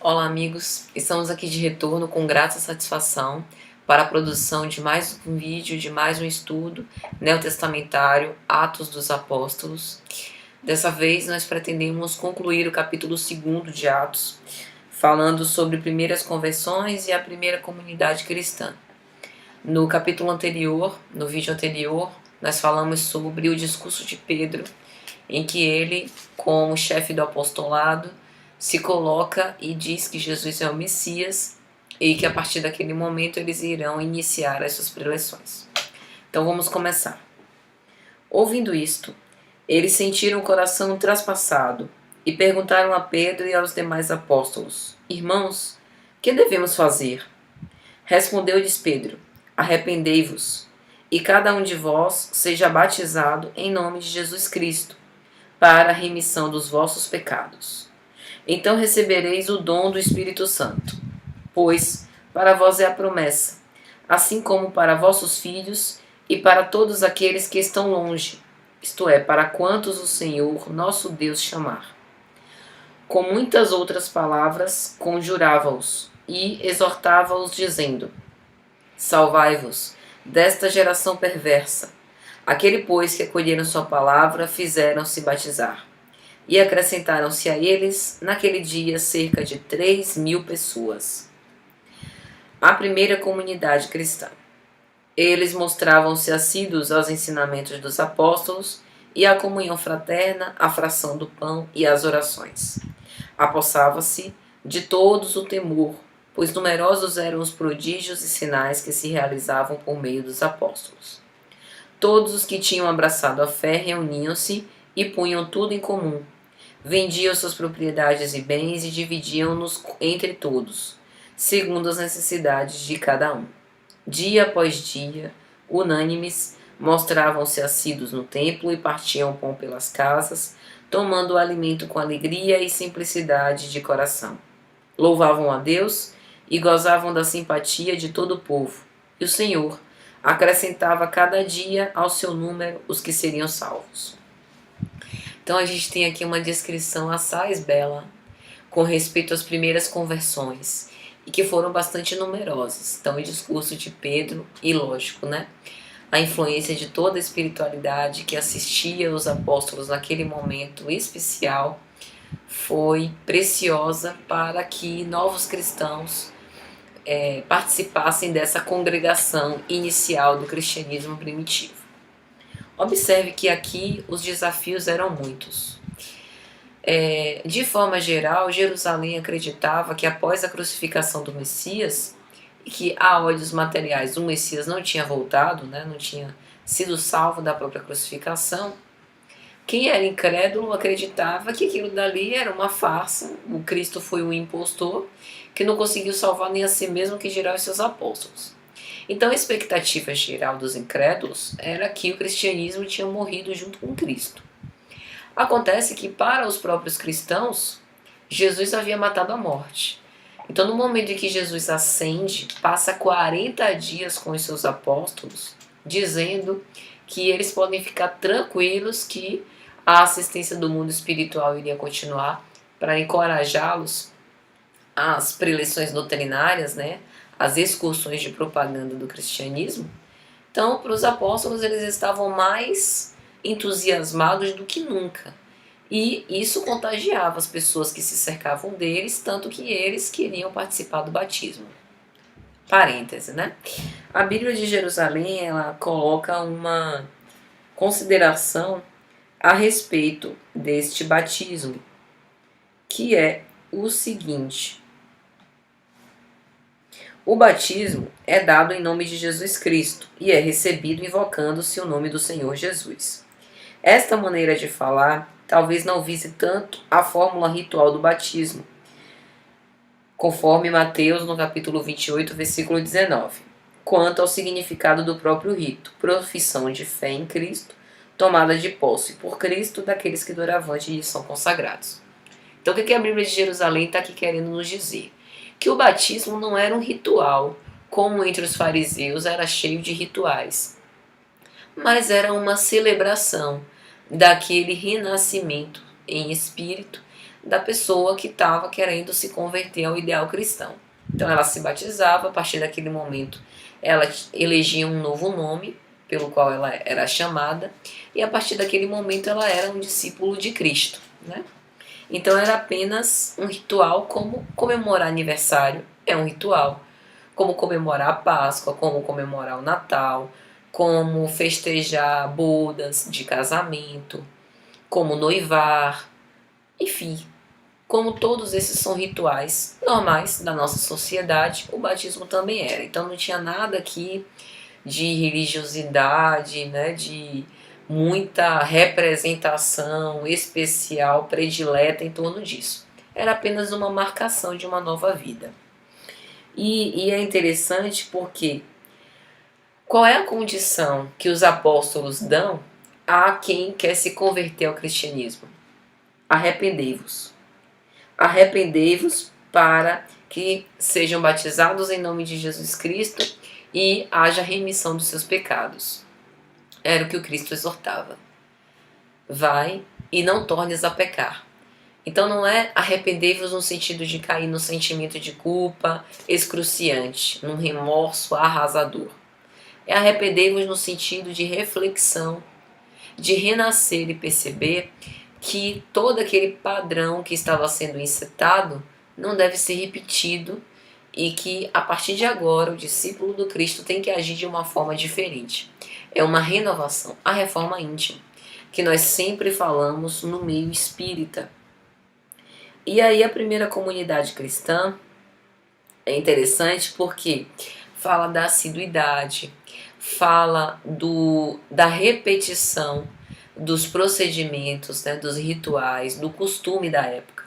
Olá, amigos! Estamos aqui de retorno com grata satisfação para a produção de mais um vídeo, de mais um estudo neotestamentário, Atos dos Apóstolos. Dessa vez nós pretendemos concluir o capítulo 2 de Atos, falando sobre primeiras conversões e a primeira comunidade cristã. No capítulo anterior, no vídeo anterior, nós falamos sobre o discurso de Pedro, em que ele, como chefe do apostolado, se coloca e diz que Jesus é o Messias e que a partir daquele momento eles irão iniciar as suas preleções. Então vamos começar. Ouvindo isto, eles sentiram o coração traspassado e perguntaram a Pedro e aos demais apóstolos: Irmãos, que devemos fazer? Respondeu-lhes Pedro: Arrependei-vos, e cada um de vós seja batizado em nome de Jesus Cristo, para a remissão dos vossos pecados. Então recebereis o dom do Espírito Santo, pois para vós é a promessa, assim como para vossos filhos e para todos aqueles que estão longe, isto é, para quantos o Senhor nosso Deus chamar. Com muitas outras palavras conjurava-os e exortava-os, dizendo: Salvai-vos desta geração perversa. Aquele, pois, que acolheram sua palavra, fizeram-se batizar. E acrescentaram-se a eles, naquele dia, cerca de 3.000 pessoas. A primeira comunidade cristã. Eles mostravam-se assíduos aos ensinamentos dos apóstolos e à comunhão fraterna, à fração do pão e às orações. Apossava-se de todos o temor, pois numerosos eram os prodígios e sinais que se realizavam por meio dos apóstolos. Todos os que tinham abraçado a fé reuniam-se e punham tudo em comum. Vendiam suas propriedades e bens e dividiam-nos entre todos, segundo as necessidades de cada um. Dia após dia, unânimes, mostravam-se assíduos no templo e partiam o pão pelas casas, tomando o alimento com alegria e simplicidade de coração. Louvavam a Deus e gozavam da simpatia de todo o povo. E o Senhor acrescentava cada dia ao seu número os que seriam salvos. Então a gente tem aqui uma descrição assaz bela com respeito às primeiras conversões e que foram bastante numerosas. Então o discurso de Pedro e, lógico, né, a influência de toda a espiritualidade que assistia os apóstolos naquele momento especial foi preciosa para que novos cristãos participassem dessa congregação inicial do cristianismo primitivo. Observe que aqui os desafios eram muitos. De forma geral, Jerusalém acreditava que após a crucificação do Messias, e que a olhos materiais o Messias não tinha voltado, né, não tinha sido salvo da própria crucificação, quem era incrédulo acreditava que aquilo dali era uma farsa, o Cristo foi um impostor que não conseguiu salvar nem a si mesmo, que dirá os seus apóstolos. Então a expectativa geral dos incrédulos era que o cristianismo tinha morrido junto com Cristo. Acontece que para os próprios cristãos, Jesus havia matado a morte. Então no momento em que Jesus ascende, passa 40 dias com os seus apóstolos, dizendo que eles podem ficar tranquilos que a assistência do mundo espiritual iria continuar para encorajá-los às preleções doutrinárias, né, as excursões de propaganda do cristianismo. Então, para os apóstolos, eles estavam mais entusiasmados do que nunca. E isso contagiava as pessoas que se cercavam deles, tanto que eles queriam participar do batismo. Parêntese, né? A Bíblia de Jerusalém, ela coloca uma consideração a respeito deste batismo, que é o seguinte: o batismo é dado em nome de Jesus Cristo e é recebido invocando-se o nome do Senhor Jesus. Esta maneira de falar talvez não vise tanto a fórmula ritual do batismo, conforme Mateus no capítulo 28, versículo 19, quanto ao significado do próprio rito, profissão de fé em Cristo, tomada de posse por Cristo daqueles que doravante lhe são consagrados. Então o que a Bíblia de Jerusalém está aqui querendo nos dizer? Que o batismo não era um ritual, como entre os fariseus era cheio de rituais, mas era uma celebração daquele renascimento em espírito, da pessoa que estava querendo se converter ao ideal cristão. Então ela se batizava, a partir daquele momento ela elegia um novo nome pelo qual ela era chamada, e a partir daquele momento ela era um discípulo de Cristo, né? Então era apenas um ritual, como comemorar aniversário é um ritual, como comemorar a Páscoa, como comemorar o Natal, como festejar bodas de casamento, como noivar, enfim, como todos esses são rituais normais da nossa sociedade, o batismo também era. Então não tinha nada aqui de religiosidade, né, de muita representação especial, predileta em torno disso. Era apenas uma marcação de uma nova vida. E é interessante porque qual é a condição que os apóstolos dão a quem quer se converter ao cristianismo? Arrependei-vos. Arrependei-vos para que sejam batizados em nome de Jesus Cristo e haja remissão dos seus pecados. Era o que o Cristo exortava. Vai e não tornes a pecar. Então não é arrependei-vos no sentido de cair no sentimento de culpa excruciante, num remorso arrasador. É arrependei-vos no sentido de reflexão, de renascer e perceber que todo aquele padrão que estava sendo incitado não deve ser repetido e que a partir de agora o discípulo do Cristo tem que agir de uma forma diferente. É uma renovação, a reforma íntima, que nós sempre falamos no meio espírita. E aí a primeira comunidade cristã é interessante porque fala da assiduidade, fala da repetição dos procedimentos, né, dos rituais, do costume da época,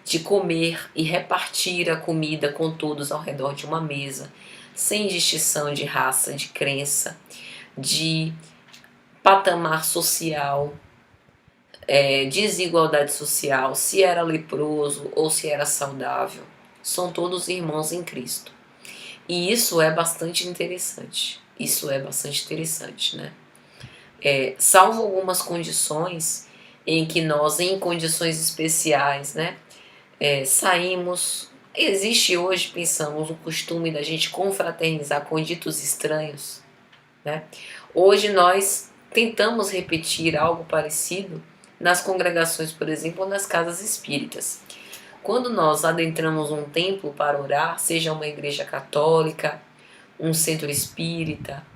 de comer e repartir a comida com todos ao redor de uma mesa, sem distinção de raça, de crença, de patamar social, desigualdade social, se era leproso ou se era saudável. São todos irmãos em Cristo. E isso é bastante interessante. Isso é bastante interessante, né? Salvo algumas condições em que nós, em condições especiais, né, saímos. Existe hoje, pensamos, o costume da gente confraternizar com ditos estranhos, né? Hoje nós tentamos repetir algo parecido nas congregações, por exemplo, ou nas casas espíritas. Quando nós adentramos um templo para orar, seja uma igreja católica, um centro espírita,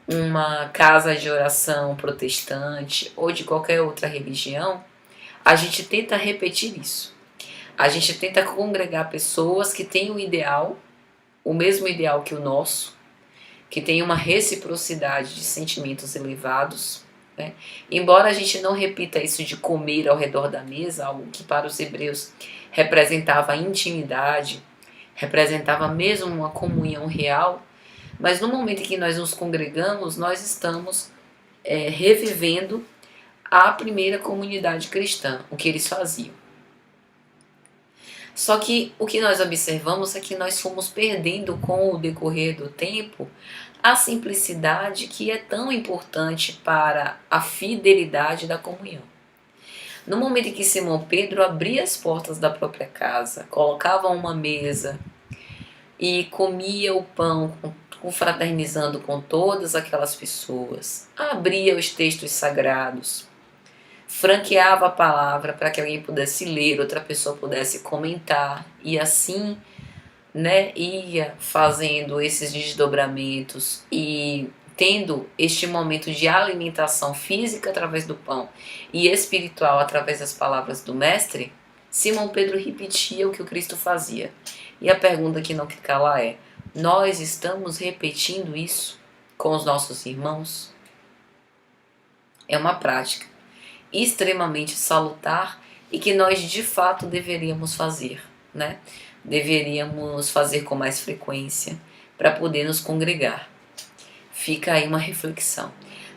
uma casa de oração protestante ou de qualquer outra religião, a gente tenta repetir isso. A gente tenta congregar pessoas que têm um ideal, o mesmo ideal que o nosso, que tem uma reciprocidade de sentimentos elevados, né? Embora a gente não repita isso de comer ao redor da mesa, algo que para os hebreus representava intimidade, representava mesmo uma comunhão real, mas no momento em que nós nos congregamos, nós estamos revivendo a primeira comunidade cristã, o que eles faziam. Só que o que nós observamos é que nós fomos perdendo com o decorrer do tempo a simplicidade que é tão importante para a fidelidade da comunhão. No momento em que Simão Pedro abria as portas da própria casa, colocava uma mesa e comia o pão confraternizando com todas aquelas pessoas, abria os textos sagrados, franqueava a palavra para que alguém pudesse ler, outra pessoa pudesse comentar, e assim, né, ia fazendo esses desdobramentos e tendo este momento de alimentação física através do pão e espiritual através das palavras do Mestre. Simão Pedro repetia o que o Cristo fazia. E a pergunta que não quer calar é: nós estamos repetindo isso com os nossos irmãos? É uma prática extremamente salutar e que nós de fato deveríamos fazer, né? Deveríamos fazer com mais frequência para poder nos congregar. Fica aí uma reflexão.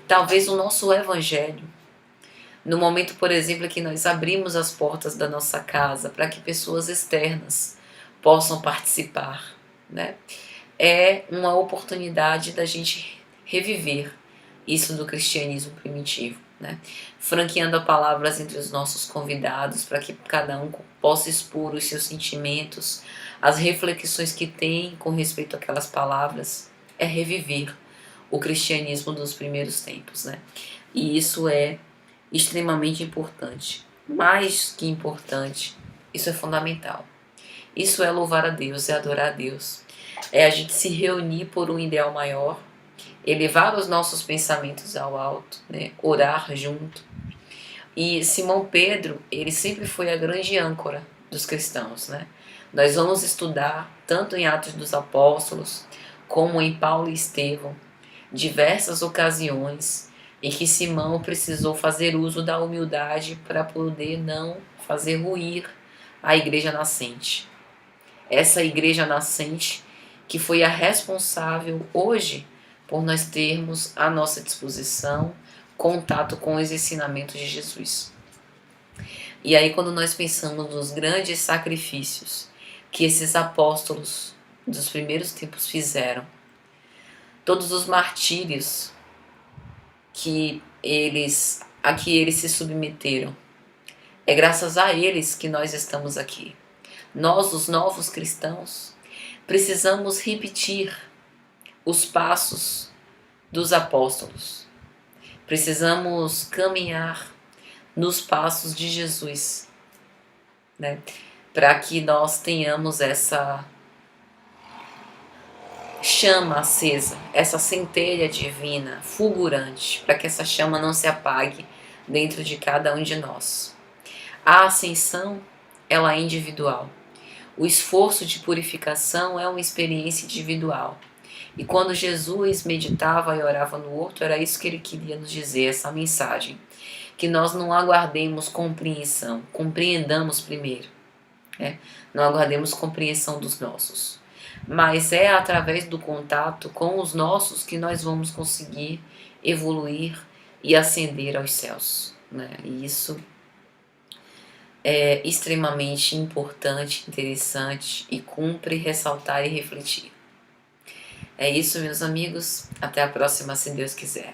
Talvez o nosso evangelho, no momento, por exemplo, que nós abrimos as portas da nossa casa para que pessoas externas possam participar, né? É uma oportunidade da gente reviver isso do cristianismo primitivo. né? Franqueando palavras entre os nossos convidados para que cada um possa expor os seus sentimentos, as reflexões que tem com respeito àquelas palavras, é reviver o cristianismo dos primeiros tempos, né? E isso é extremamente importante. Mais que importante, isso é fundamental. Isso é louvar a Deus, é adorar a Deus. É a gente se reunir por um ideal maior, elevar os nossos pensamentos ao alto, né? Orar junto. E Simão Pedro, ele sempre foi a grande âncora dos cristãos, né? Nós vamos estudar, tanto em Atos dos Apóstolos, como em Paulo e Estevão, diversas ocasiões em que Simão precisou fazer uso da humildade para poder não fazer ruir a igreja nascente. Essa igreja nascente que foi a responsável hoje por nós termos à nossa disposição contato com os ensinamentos de Jesus. E aí, quando nós pensamos nos grandes sacrifícios que esses apóstolos dos primeiros tempos fizeram, todos os martírios a que eles se submeteram, é graças a eles que nós estamos aqui. Nós, os novos cristãos, precisamos repetir os passos dos apóstolos. Precisamos caminhar nos passos de Jesus, né? Para que nós tenhamos essa chama acesa, essa centelha divina, fulgurante, para que essa chama não se apague dentro de cada um de nós. A ascensão, ela é individual. O esforço de purificação é uma experiência individual. E quando Jesus meditava e orava no horto, era isso que ele queria nos dizer, essa mensagem. Que nós não aguardemos compreensão, compreendamos primeiro. Né? Não aguardemos compreensão dos nossos. Mas é através do contato com os nossos que nós vamos conseguir evoluir e ascender aos céus. Né? E isso é extremamente importante, interessante e cumpre ressaltar e refletir. É isso, meus amigos. Até a próxima, se Deus quiser.